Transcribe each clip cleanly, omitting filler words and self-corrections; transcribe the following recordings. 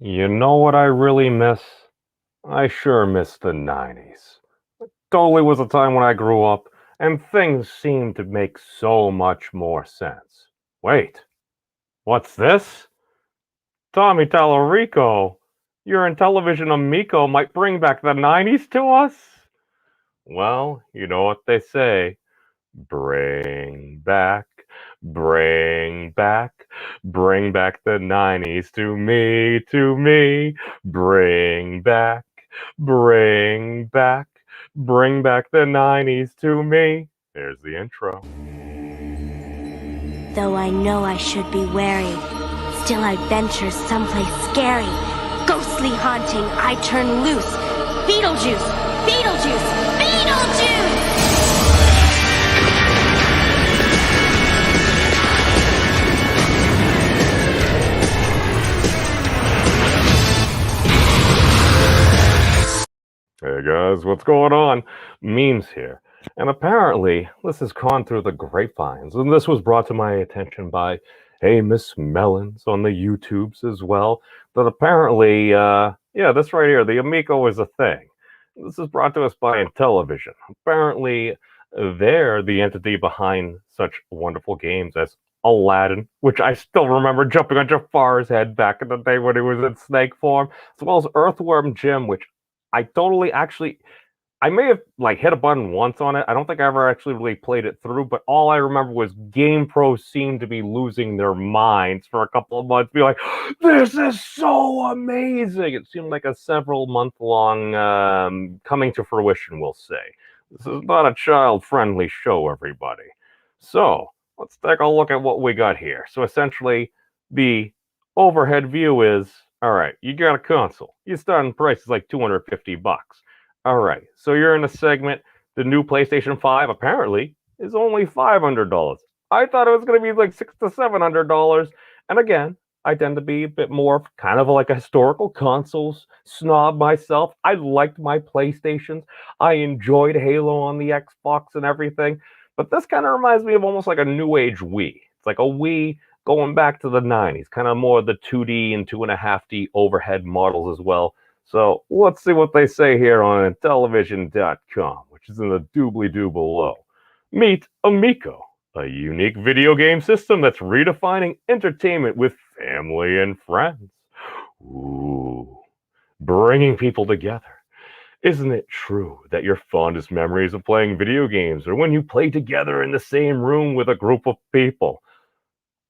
You know what I really miss? I sure miss the 90s. Totally was a time when I grew up, and things seemed to make so much more sense. Wait, what's this? Tommy Tallarico, your Intellivision Amico might bring back the 90s to us? Well, you know what they say. Bring back, bring back, bring back the 90s to me, to me. Bring back, bring back the 90s to me. There's the intro. Though I know I should be wary, still I venture someplace scary. Ghostly haunting, I turn loose. Beetlejuice, Beetlejuice, Beetlejuice! Hey guys, what's going on? Memes here. And apparently, this has gone through the grapevines, and this was brought to my attention by, hey, Miss Mellons on the YouTubes as well, that apparently, this right here, the Amico is a thing. This is brought to us by Intellivision. Apparently, they're the entity behind such wonderful games as Aladdin, which I still remember jumping on Jafar's head back in the day when he was in snake form, as well as Earthworm Jim, which I totally actually I may have like hit a button once on it. I don't think I ever actually really played it through, but all I remember was Game Pros seemed to be losing their minds for a couple of months, be like, "This is so amazing!" It seemed like a several month long coming to fruition. We'll say this is not a child friendly show, everybody. So let's take a look at what we got here. So essentially, the overhead view is all right. You got a console. Your starting price is like $250. All right, so you're in a segment. The new PlayStation 5 apparently is only $500. I thought it was going to be like $600 to $700. And again, I tend to be a bit more kind of like a historical consoles snob myself. I liked my PlayStations. I enjoyed Halo on the Xbox and everything. But this kind of reminds me of almost like a new age Wii. It's like a Wii going back to the 90s, kind of more the 2D and 2.5D overhead models as well. So let's see what they say here on Intellivision.com, which is in the doobly-doo below. Meet Amico, a unique video game system that's redefining entertainment with family and friends. Ooh, bringing people together. Isn't it true that your fondest memories of playing video games are when you play together in the same room with a group of people?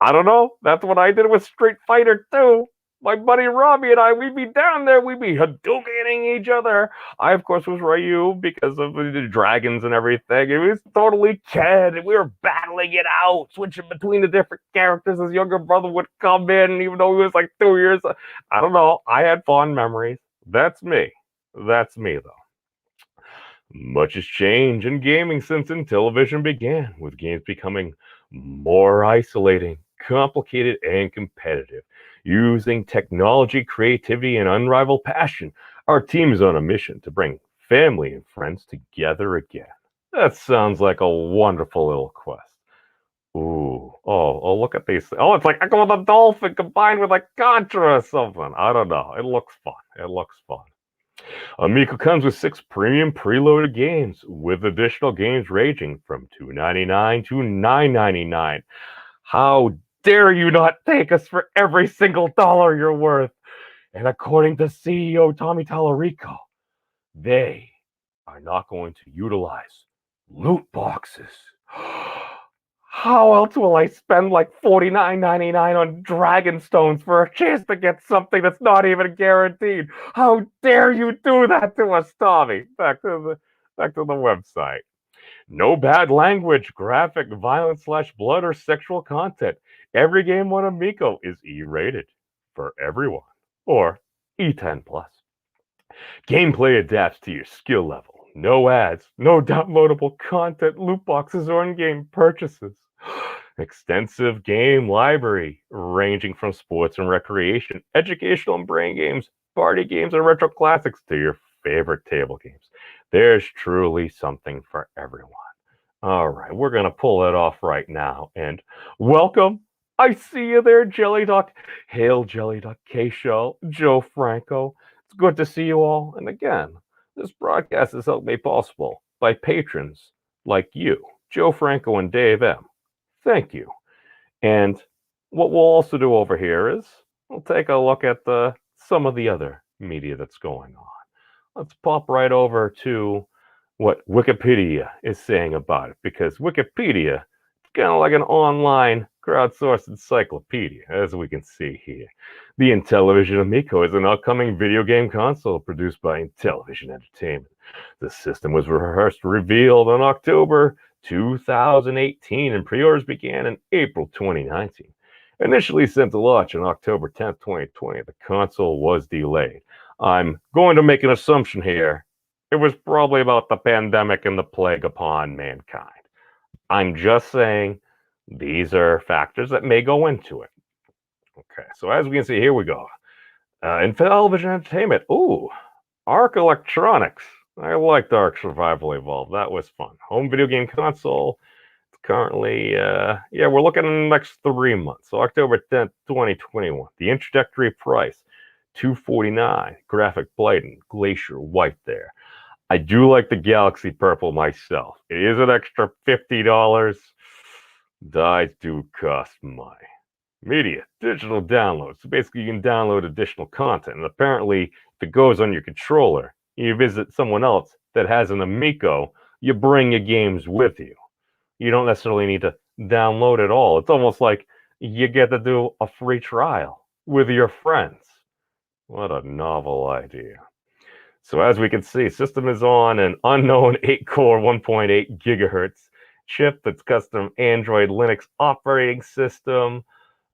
I don't know. That's what I did with Street Fighter 2. My buddy Robbie and I, we'd be down there, we'd be Hadoukening each other. I, of course, was Ryu because of the dragons and everything. It was totally Ken, and we were battling it out, switching between the different characters. His younger brother would come in, even though he was like 2 years. I don't know. I had fond memories. That's me. That's me, though. Much has changed in gaming since Intellivision began, with games becoming more isolating, complicated, and competitive. Using technology, creativity, and unrivaled passion, our team is on a mission to bring family and friends together again. That sounds like a wonderful little quest. Ooh, look at these. Oh, it's like Echo the Dolphin combined with like Contra or something. I don't know. It looks fun. It looks fun. Amico comes with 6 premium preloaded games, with additional games ranging from $2.99 to $9.99. How dare you not take us for every single dollar you're worth? And according to CEO Tommy Tallarico, they are not going to utilize loot boxes. How else will I spend like $49.99 on Dragon Stones for a chance to get something that's not even guaranteed? How dare you do that to us, Tommy? Back to the website. No bad language, graphic, violence / blood or sexual content. Every game on Amico is E-rated for everyone, or E10 plus. Gameplay adapts to your skill level. No ads, no downloadable content, loot boxes, or in-game purchases. Extensive game library ranging from sports and recreation, educational and brain games, party games, and retro classics to your favorite table games. There's truly something for everyone. All right, we're going to pull that off right now. And welcome I see you there, Jelly Duck. Hail, Jelly Duck, K-Shell, Joe Franco. It's good to see you all. And again, this broadcast is helped made possible by patrons like you, Joe Franco and Dave M. Thank you. And what we'll also do over here is we'll take a look at some of the other media that's going on. Let's pop right over to what Wikipedia is saying about it, because Wikipedia is kind of like an online crowdsourced encyclopedia, as we can see here. The Intellivision Amico is an upcoming video game console produced by Intellivision Entertainment. The system was first revealed in October 2018, and pre-orders began in April 2019. Initially set to launch on October 10th, 2020, the console was delayed. I'm going to make an assumption here. It was probably about the pandemic and the plague upon mankind. I'm just saying these are factors that may go into it. Okay, so as we can see, here we go. Intellivision Entertainment. Ooh, Arc Electronics. I liked Arc Survival Evolved. That was fun. Home video game console. Currently, we're looking in the next 3 months. So October 10th, 2021. The introductory price, $249. Graphic Blight and Glacier White there. I do like the Galaxy Purple myself. It is an extra $50. Dies do cost money. Media, digital downloads. So basically, you can download additional content. And apparently, if it goes on your controller, you visit someone else that has an Amico, you bring your games with you. You don't necessarily need to download it all. It's almost like you get to do a free trial with your friends. What a novel idea. So as we can see, system is on an unknown 8-core, 1.8 gigahertz chip that's custom Android Linux operating system.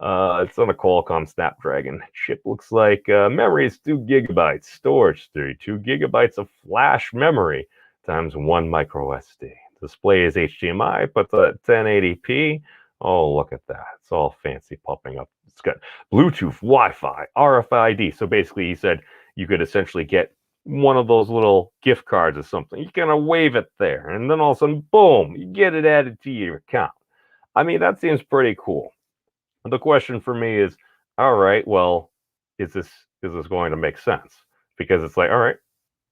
It's on a Qualcomm Snapdragon chip. Looks like memory is 2 gigabytes, storage 32 gigabytes of flash memory times 1 micro SD. Display is HDMI, but the 1080p. Oh, look at that. It's all fancy popping up. It's got Bluetooth, Wi-Fi, RFID. So basically, he said you could essentially get one of those little gift cards or something. You kind of wave it there, and then all of a sudden, boom, you get it added to your account. I mean, that seems pretty cool. The question for me is, all right, well, is this going to make sense? Because it's like, all right,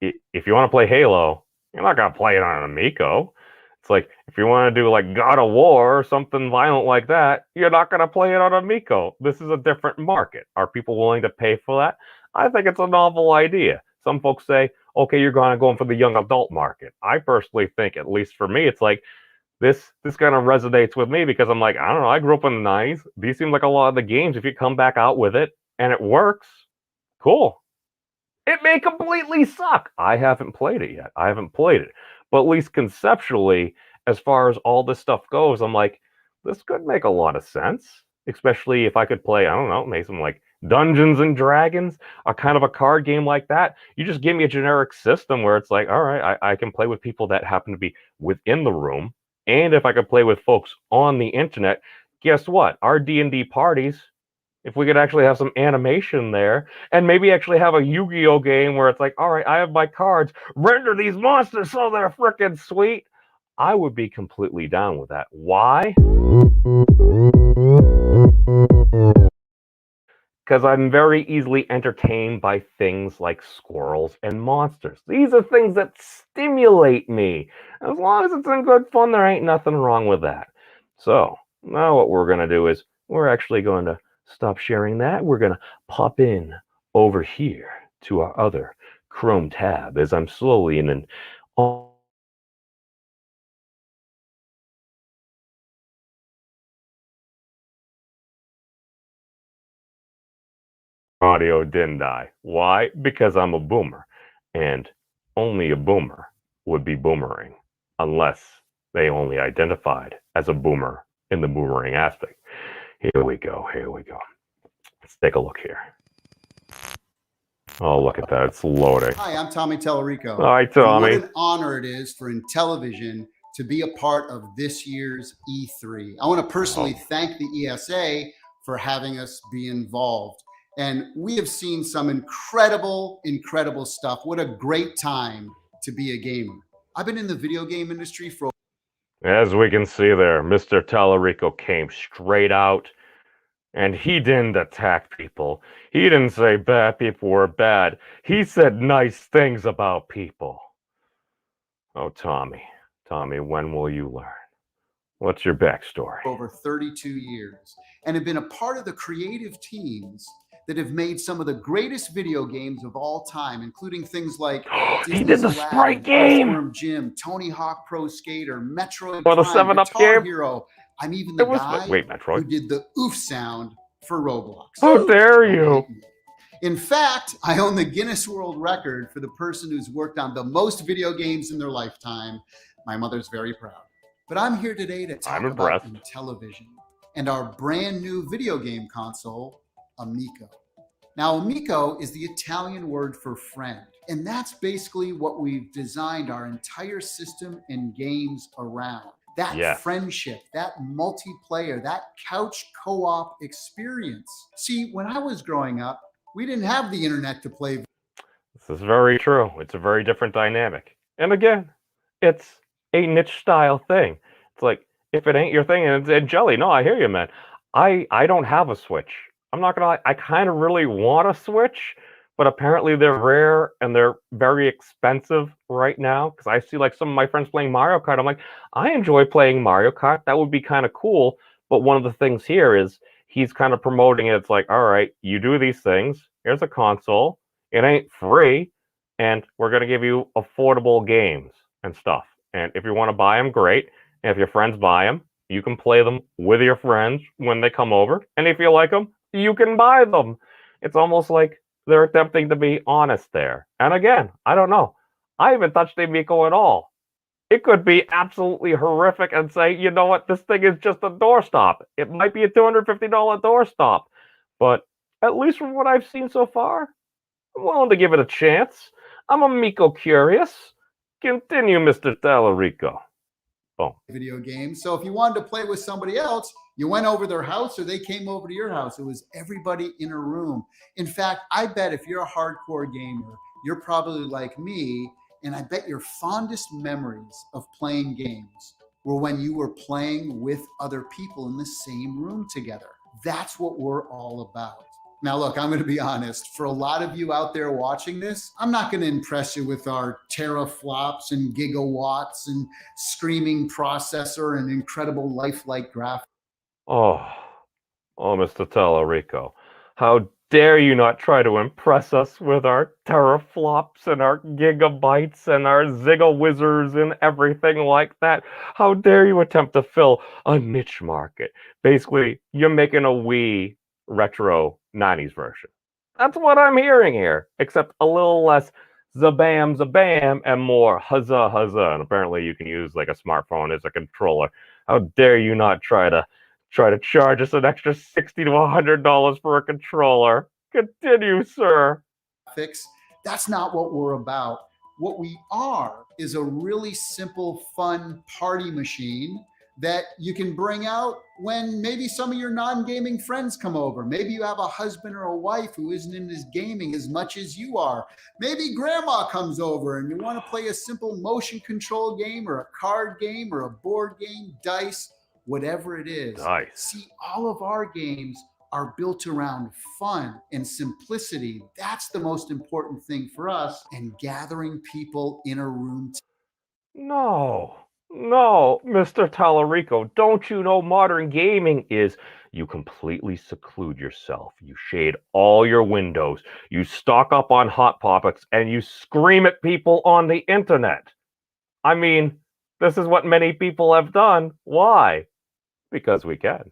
if you want to play Halo, you're not going to play it on an Amico. It's like, if you want to do like God of War or something violent like that, you're not going to play it on Amico. This is a different market. Are people willing to pay for that? I think it's a novel idea. Some folks say, okay, you're going for the young adult market. I personally think, at least for me, it's like this kind of resonates with me because I'm like, I don't know, I grew up in the 90s. These seem like a lot of the games. If you come back out with it and it works, cool. It may completely suck. I haven't played it yet. I haven't played it. But at least conceptually, as far as all this stuff goes, I'm like, this could make a lot of sense. Especially if I could play, I don't know, maybe some like Dungeons and Dragons, a kind of a card game like that. You just give me a generic system where it's like, all right, I can play with people that happen to be within the room. And if I could play with folks on the internet, guess what? Our D&D parties, if we could actually have some animation there, and maybe actually have a Yu-Gi-Oh game where it's like, all right, I have my cards, render these monsters so they're freaking sweet, I would be completely down with that. Why? Because I'm very easily entertained by things like squirrels and monsters. These are things that stimulate me. As long as it's in good fun, there ain't nothing wrong with that. So, now what we're going to do is we're actually going to stop sharing that. We're going to pop in over here to our other Chrome tab as I'm slowly in an audio didn't die. Why? Because I'm a boomer. And only a boomer would be boomering unless they only identified as a boomer in the boomerang aspect. Here we go. Let's take a look here. Oh, look at that. It's loading. Hi, I'm Tommy Tallarico. Hi, Tommy. And what an honor it is for Intellivision to be a part of this year's E3. I want to personally thank the ESA for having us be involved. And we have seen some incredible stuff. What a great time to be a gamer. I've been in the video game industry for... As we can see there, Mr. Talarico came straight out And he didn't attack people. He didn't say bad people were bad. He said nice things about people. Oh, Tommy, when will you learn? What's your backstory? Over 32 years and have been a part of the creative teams that have made some of the greatest video games of all time, including things like He did the Sprite game! Earthworm Jim, Tony Hawk Pro Skater, Metroid Or the Prime, 7-Up Guitar game? Hero. I'm even the guy Wait, Metroid? who did the oof sound for Roblox. How dare you! In fact, I own the Guinness World Record for the person who's worked on the most video games in their lifetime. My mother's very proud. But I'm here today to talk about Intellivision and our brand new video game console, Amico. Now, Amico is the Italian word for friend, and that's basically what we've designed our entire system and games around. That friendship, that multiplayer, that couch co-op experience. See, when I was growing up, we didn't have the internet to play. This is very true. It's a very different dynamic. And again, it's a niche style thing. It's like, if it ain't your thing, and Jelly, no, I hear you, man. I don't have a Switch. I'm not gonna lie, I kind of really want a Switch, but apparently they're rare and they're very expensive right now. Because I see like some of my friends playing Mario Kart. I'm like, I enjoy playing Mario Kart. That would be kind of cool. But one of the things here is he's kind of promoting it. It's like, all right, you do these things. Here's a console. It ain't free, and we're gonna give you affordable games and stuff. And if you want to buy them, great. And if your friends buy them, you can play them with your friends when they come over. And if you like them, you can buy them. It's almost like they're attempting to be honest there. And again, I don't know. I haven't touched Amico at all. It could be absolutely horrific and say, you know what, this thing is just a doorstop. It might be a $250 doorstop. But at least from what I've seen so far, I'm willing to give it a chance. I'm Amico curious. Continue, Mr. Talarico. Boom. Video games. So if you wanted to play with somebody else, you went over their house or they came over to your house. It was everybody in a room. In fact, I bet if you're a hardcore gamer, you're probably like me, and I bet your fondest memories of playing games were when you were playing with other people in the same room together. That's what we're all about. Now, look, I'm going to be honest. For a lot of you out there watching this, I'm not going to impress you with our teraflops and gigawatts and screaming processor and incredible lifelike graphics. Oh, Mr. Talarico, how dare you not try to impress us with our teraflops and our gigabytes and our ziga-whizzers and everything like that? How dare you attempt to fill a niche market? Basically, you're making a Wii retro 90s version. That's what I'm hearing here, except a little less zabam zabam and more huzzah huzzah. And apparently you can use like a smartphone as a controller. How dare you not try to charge us an extra $60 to $100 for a controller? Continue, sir. That's not what we're about. What we are is a really simple, fun party machine that you can bring out when maybe some of your non-gaming friends come over. Maybe you have a husband or a wife who isn't into gaming as much as you are. Maybe grandma comes over and you want to play a simple motion control game or a card game or a board game, dice, whatever it is. Nice. See, all of our games are built around fun and simplicity. That's the most important thing for us, and gathering people in a room. No, Mr. Talarico, don't you know modern gaming is you completely seclude yourself, you shade all your windows, you stock up on Hot Topics, and you scream at people on the internet. I mean, this is what many people have done. Why? Because we can.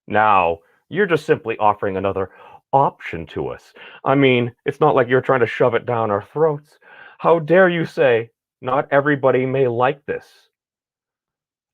Now, you're just simply offering another option to us. I mean, it's not like you're trying to shove it down our throats. How dare you say, not everybody may like this?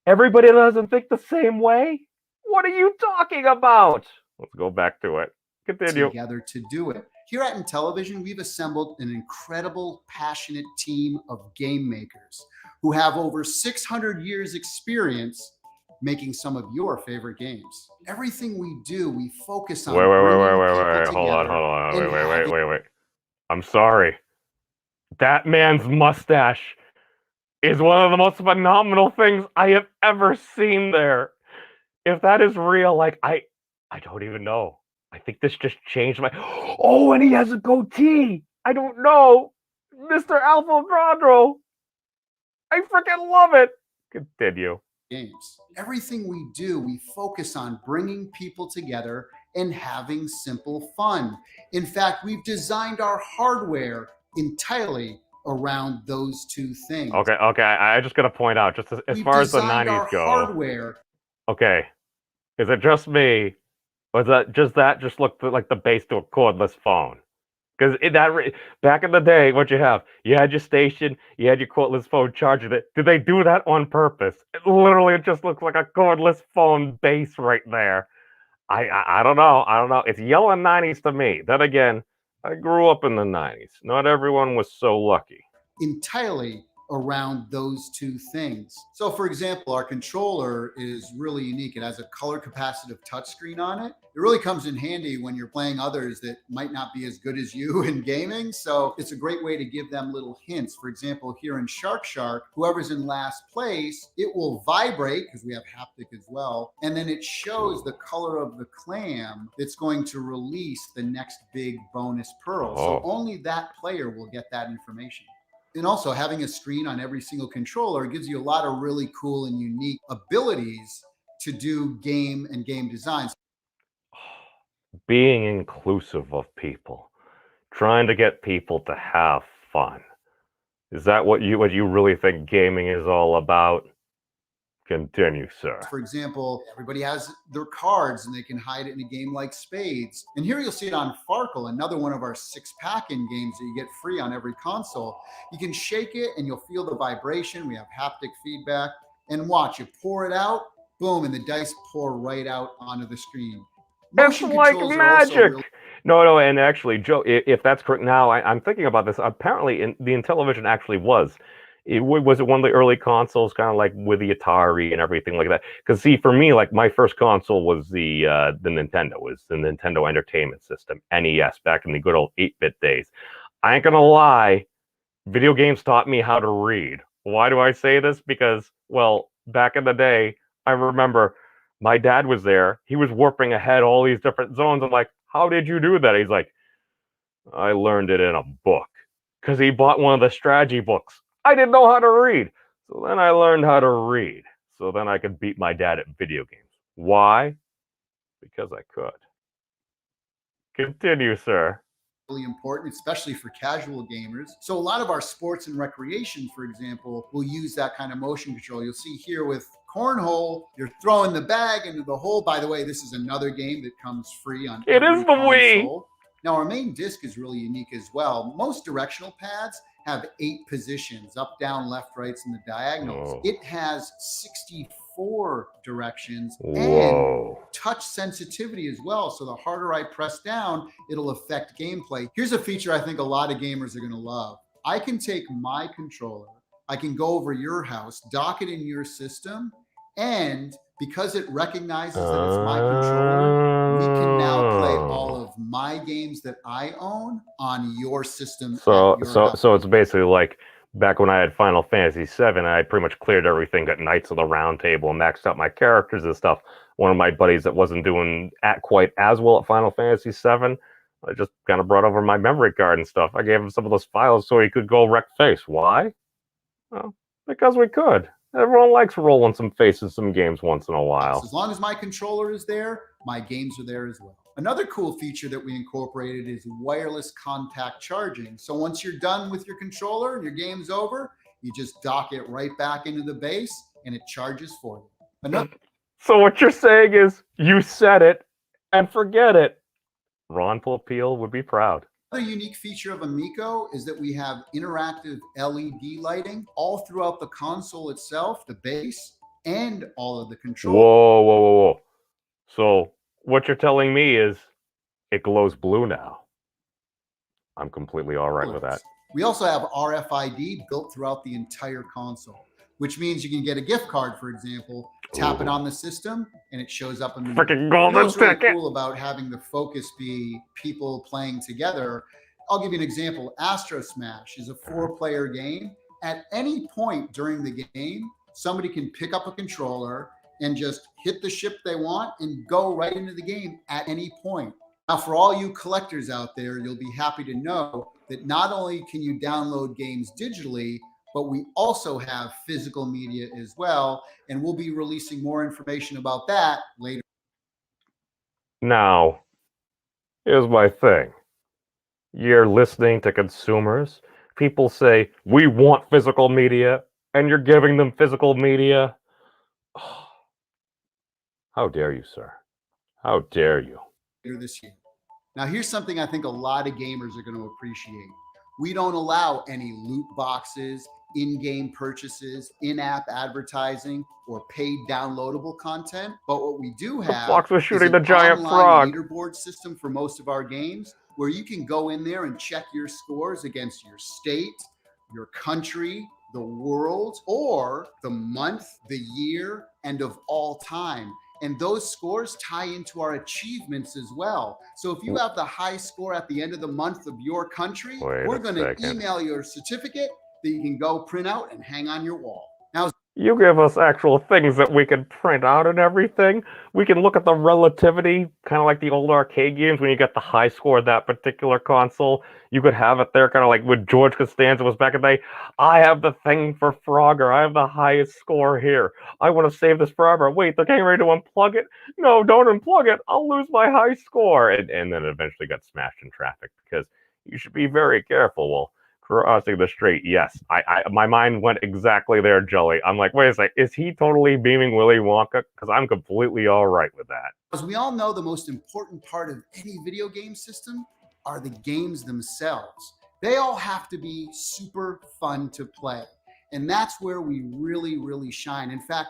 Everybody doesn't think the same way? What are you talking about? Let's go back to it. Continue. Together to do it. Here at Intellivision, we've assembled an incredible, passionate team of game makers who have over 600 years experience making some of your favorite games. Everything we do, we focus on. Wait. Hold on. Wait. I'm sorry. That man's mustache is one of the most phenomenal things I have ever seen there. If that is real, like I don't even know. I think this just changed my. Oh, and he has a goatee. I don't know, Mr. Alvarado. I freaking love it. Continue. Games. Everything we do, we focus on bringing people together and having simple fun. In fact, we've designed our hardware entirely around those two things. Okay. I just gotta point out, just as far as the '90s go. Hardware. Okay, is it just me, or is that just looked like the base to a cordless phone? Because back in the day, what you have, you had your station, you had your cordless phone charging it. Did they do that on purpose? It just looks like a cordless phone base right there. I don't know. I don't know. It's yellow '90s to me. Then again, I grew up in the '90s. Not everyone was so lucky. Entirely around those two things. So for example, our controller is really unique. It has a color capacitive touchscreen on it. It really comes in handy when you're playing others that might not be as good as you in gaming. So it's a great way to give them little hints. For example, here in Shark, whoever's in last place, it will vibrate because we have haptic as well. And then it shows the color of the clam that's going to release the next big bonus pearl. So only that player will get that information. And also having a screen on every single controller gives you a lot of really cool and unique abilities to do game designs. Being inclusive of people, trying to get people to have fun. Is that what you really think gaming is all about? Continue, sir. For example, everybody has their cards and they can hide it in a game like Spades. And here you'll see it on Farkle, another one of our 6-pack-in games that you get free on every console. You can shake it and you'll feel the vibration. We have haptic feedback. And watch, you pour it out, boom, and the dice pour right out onto the screen. Motion it's like magic. No, and actually, Joe, if that's correct, now I'm thinking about this. Apparently, the Intellivision actually was. Was it one of the early consoles, kind of like with the Atari and everything like that? Because see, for me, like my first console was the Nintendo, was the Nintendo Entertainment System, NES, back in the good old 8-bit days. I ain't gonna lie, video games taught me how to read. Why do I say this? Because, well, back in the day, I remember my dad was there. He was warping ahead all these different zones. I'm like, how did you do that? He's like, I learned it in a book. Because he bought one of the strategy books. I didn't know how to read. So then I learned how to read. So then I could beat my dad at video games. Why? Because I could. Continue, sir. Really important, especially for casual gamers. So a lot of our sports and recreation, for example, will use that kind of motion control. You'll see here with cornhole, you're throwing the bag into the hole. By the way, this is another game that comes free on it is the Wii. Now our main disc is really unique as well. Most directional pads have 8 positions, up, down, left, rights, and the diagonals. Whoa. It has 64 directions and touch sensitivity as well. So the harder I press down, it'll affect gameplay. Here's a feature I think a lot of gamers are gonna love. I can take my controller, I can go over your house, dock it in your system, and because it recognizes that it's my controller, we can now play all of my games that I own on your system. So it's basically like back when I had Final Fantasy VII, I pretty much cleared everything, got Knights of the Round Table, and maxed out my characters and stuff. One of my buddies that wasn't doing quite as well at Final Fantasy VII, I just kind of brought over my memory card and stuff. I gave him some of those files so he could go wreck face. Why? Well, because we could. Everyone likes rolling some faces, some games once in a while. As long as my controller is there, my games are there as well. Another cool feature that we incorporated is wireless contact charging. So once you're done with your controller and your game's over, you just dock it right back into the base and it charges for you. So what you're saying is you said it and forget it. Ron Popeil would be proud. Another unique feature of Amico is that we have interactive LED lighting all throughout the console itself, the base, and all of the controls. Whoa. So what you're telling me is it glows blue now. I'm completely all right with that. We also have RFID built throughout the entire console, which means you can get a gift card, for example, tap it on the system, and it shows up in the freaking golden ticket. What's really cool about having the focus be people playing together, I'll give you an example. Astro Smash is a 4-player game. At any point during the game, somebody can pick up a controller and just hit the ship they want, and go right into the game at any point. Now, for all you collectors out there, you'll be happy to know that not only can you download games digitally, but we also have physical media as well, and we'll be releasing more information about that later. Now, here's my thing. You're listening to consumers. People say, we want physical media, and you're giving them physical media. How dare you, sir? How dare you? This year. Now, here's something I think a lot of gamers are going to appreciate. We don't allow any loot boxes, in-game purchases, in-app advertising, or paid downloadable content. But what we do have Fox was shooting is the an giant online frog leaderboard system for most of our games, where you can go in there and check your scores against your state, your country, the world, or the month, the year, and of all time. And those scores tie into our achievements as well. So if you have the high score at the end of the month of your country, we're going to email you a certificate that you can go print out and hang on your wall. Now, you give us actual things that we can print out and everything. We can look at the relativity, kind of like the old arcade games when you get the high score of that particular console. You could have it there, kind of like when George Costanza was back in the day. I have the thing for Frogger. I have the highest score here. I want to save this forever. Wait, they're getting ready to unplug it? No, don't unplug it. I'll lose my high score. And then it eventually got smashed in traffic because you should be very careful. Well, crossing the street, yes. My mind went exactly there, Jelly. I'm like, wait a sec, is he totally beaming Willy Wonka? Because I'm completely all right with that. As we all know, the most important part of any video game system are the games themselves. They all have to be super fun to play. And that's where we really, really shine. In fact,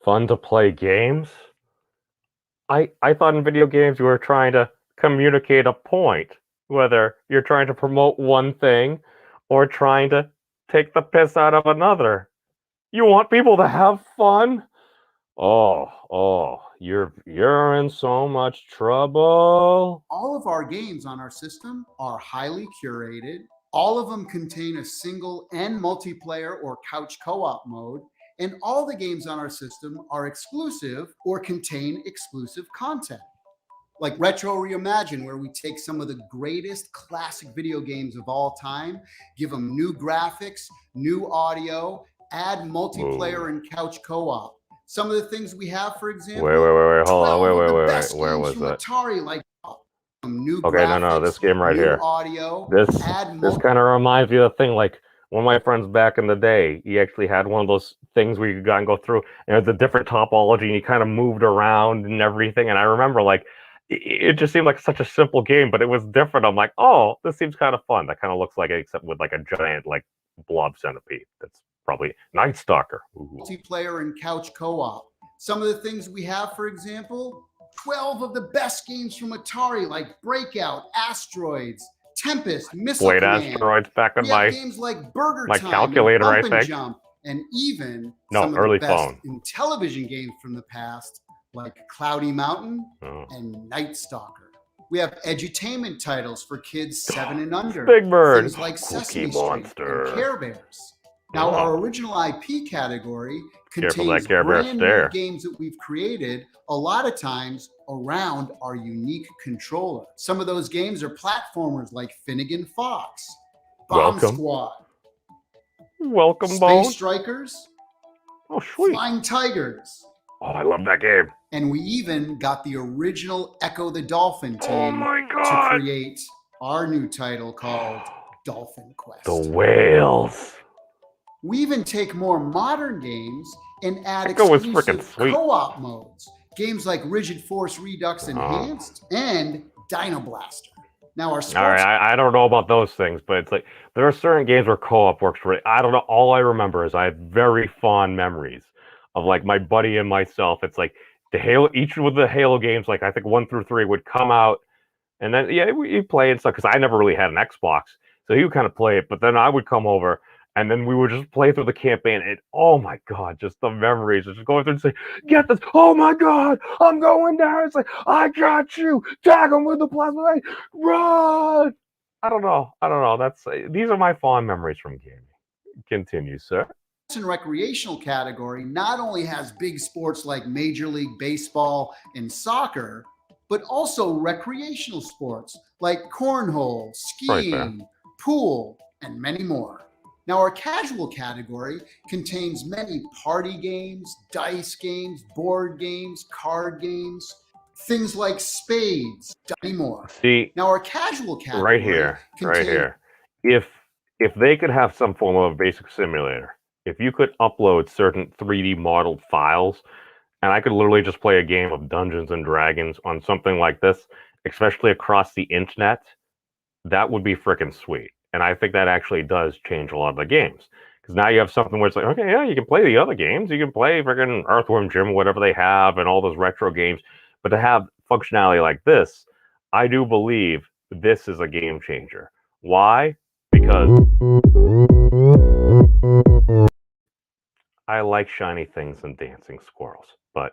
fun to play games? I thought in video games you were trying to communicate a point. Whether you're trying to promote one thing or trying to take the piss out of another. You want people to have fun? Oh, you're in so much trouble. All of our games on our system are highly curated. All of them contain a single and multiplayer or couch co-op mode. And all the games on our system are exclusive or contain exclusive content. Like Retro Reimagine, where we take some of the greatest classic video games of all time, give them new graphics, new audio, add multiplayer and couch co-op. Some of the things we have, for example, wait, hold on, wait, where was that? Atari, like new okay, graphics, no, this game right here. Audio, this kind of reminds me of the thing, like one of my friends back in the day, he actually had one of those things where you could go through, and it's a different topology, and he kind of moved around and everything, and I remember, like, it just seemed like such a simple game, but it was different. I'm like, oh, this seems kind of fun. That kind of looks like it, except with like a giant like blob centipede. That's probably Night Stalker. Ooh. Multiplayer and couch co-op. Some of the things we have, for example, 12 of the best games from Atari, like Breakout, Asteroids, Tempest, Missile Blade Command. Asteroids back in my games like Burger my Time, calculator, and I Bump think. And Jump, and even no, some of early the best phone. Intellivision games from the past, like Cloudy Mountain and Night Stalker. We have edutainment titles for kids 7 and under. Big Bird, things like Sesame Monster, Street and Care Bears. Now, our original IP category contains Care Bear brand new games that we've created, a lot of times around our unique controller. Some of those games are platformers like Finnegan Fox, Bomb Squad, Welcome Space Bone, Strikers, oh sweet, Flying Tigers. Oh, I love that game. And we even got the original Echo the Dolphin team to create our new title called Dolphin Quest. The Whales. We even take more modern games and add exclusive co-op modes. Games like Rigid Force Redux Enhanced and Dino Blaster. Now our sports... All right, I don't know about those things, but it's like there are certain games where co-op works really. I don't know. All I remember is I have very fond memories of like my buddy and myself. It's like the Halo, each of the Halo games, like I think 1 through 3 would come out, and then we play and stuff because I never really had an Xbox, so he would kind of play it. But then I would come over, and then we would just play through the campaign. And oh my god, just the memories, just going through and say, "Get this! Oh my god, I'm going down!" It's like, "I got you! Tag him with the plasma light! Run!" I don't know. That's these are my fond memories from gaming. Continue, sir. and recreational category not only has big sports like Major League Baseball and soccer, but also recreational sports like cornhole, skiing, pool, and many more. Now, our casual category contains many party games, dice games, board games, card games, things like spades, many more. See, now our casual category right here. If they could have some form of basic simulator, if you could upload certain 3D modeled files, and I could literally just play a game of Dungeons and Dragons on something like this, especially across the internet, that would be freaking sweet. And I think that actually does change a lot of the games. Because now you have something where it's like, okay, yeah, you can play the other games. You can play freaking Earthworm Jim, whatever they have, and all those retro games. But to have functionality like this, I do believe this is a game changer. Why? Because I like shiny things and dancing squirrels. But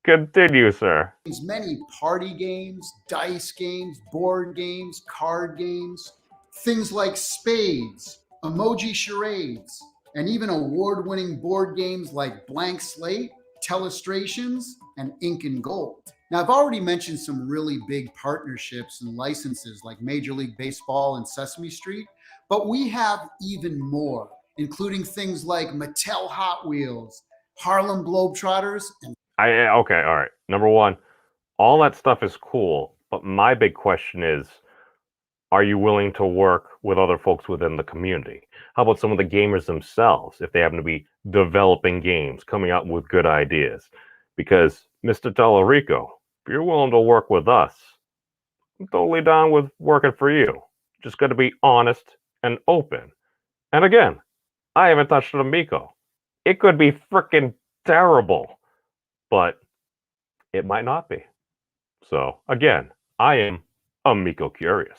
continue, sir. Many party games, dice games, board games, card games, things like spades, emoji charades, and even award-winning board games like Blank Slate, Telestrations, and Ink and Gold. Now, I've already mentioned some really big partnerships and licenses like Major League Baseball and Sesame Street, but we have even more, including things like Mattel Hot Wheels, Harlem Globetrotters, and okay, all right. Number one, all that stuff is cool, but my big question is, are you willing to work with other folks within the community? How about some of the gamers themselves, if they happen to be developing games, coming out with good ideas? Because, Mr. Talarico, if you're willing to work with us, I'm totally down with working for you. Just got to be honest and open. And again, I haven't touched an Amico. It could be freaking terrible, but it might not be. So, again, I am Amico curious.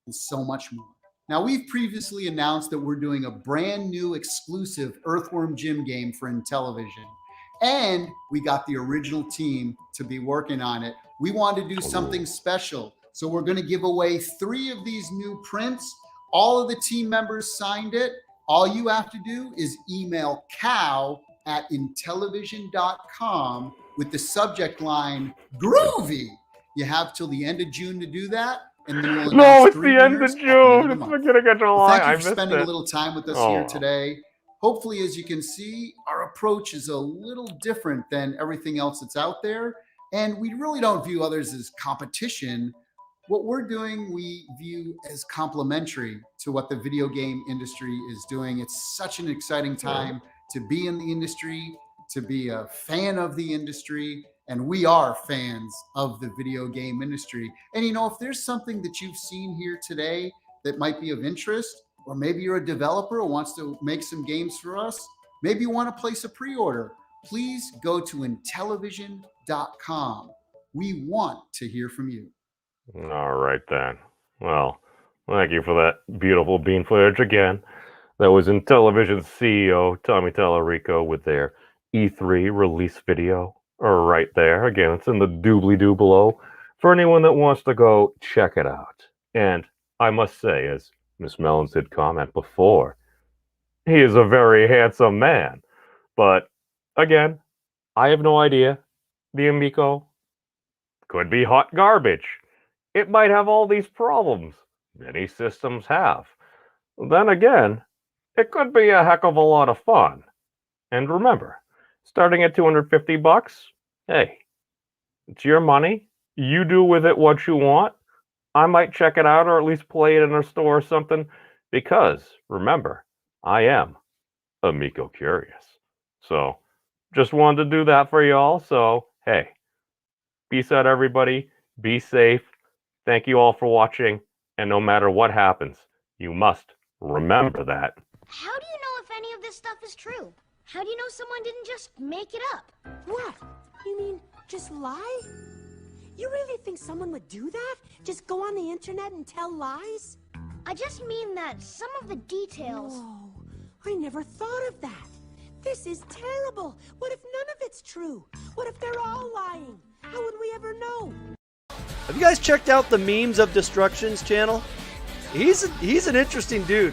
And so much more. Now, we've previously announced that we're doing a brand new exclusive Earthworm Jim game for Intellivision. And we got the original team to be working on it. We want to do something special. So we're going to give away 3 of these new prints. All of the team members signed it. All you have to do is email cow@intellivision.com with the subject line groovy. You have till the end of June to do that. And then we'll no, it's the end of June. It's beginning of July. Thank you for spending a little time with us here today. Hopefully, as you can see, our approach is a little different than everything else that's out there. And we really don't view others as competition. What we're doing, we view as complementary to what the video game industry is doing. It's such an exciting time to be in the industry, to be a fan of the industry. And we are fans of the video game industry. And you know, if there's something that you've seen here today that might be of interest, or maybe you're a developer who wants to make some games for us, maybe you want to place a pre-order, please go to Intellivision.com. We want to hear from you. All right, then. Well, thank you for that beautiful bean footage again. That was Intellivision CEO Tommy Tallarico with their E3 release video. Right there. Again, it's in the doobly-doo below for anyone that wants to go check it out. And I must say, as Miss Mellons did comment before, he is a very handsome man. But again, I have no idea. The Amico could be hot garbage. It might have all these problems many systems have. Then again, it could be a heck of a lot of fun. And remember, starting at $250, hey, it's your money. You do with it what you want. I might check it out or at least play it in a store or something because, remember, I am Amico curious. So, just wanted to do that for y'all. So, hey, peace out, everybody. Be safe. Thank you all for watching. And no matter what happens, you must remember that. How do you know if any of this stuff is true? How do you know someone didn't just make it up? What? You mean just lie? You really think someone would do that? Just go on the internet and tell lies? I just mean that some of the details... Whoa, I never thought of that. This is terrible. What if none of it's true? What if they're all lying? How would we ever know? Have you guys checked out the Memes of Destruction's channel? He's an interesting dude.